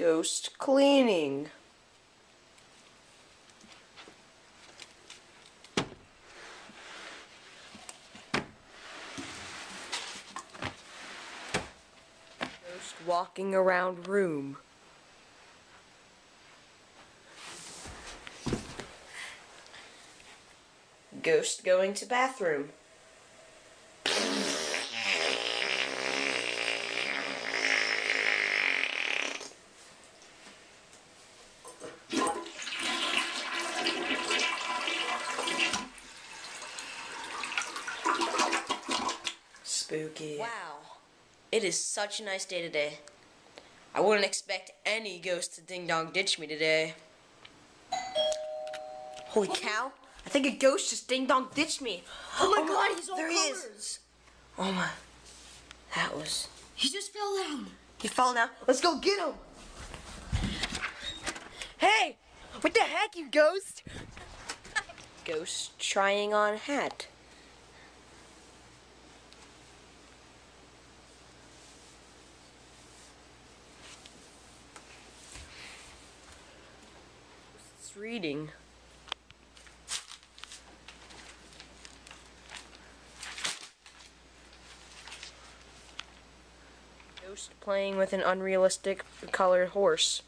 Ghost cleaning. Ghost walking around room. Ghost going to bathroom. Spooky. Wow. It is such a nice day today. I wouldn't expect any ghost to ding-dong ditch me today. Holy cow. I think a ghost just ding-dong ditched me. Oh my god, he's all there colors. He is. Oh my. That was... He just fell down. He fell down? Let's go get him. Hey! What the heck, you ghost? Ghost trying on hat. It's reading. Ghost playing with an unrealistic colored horse.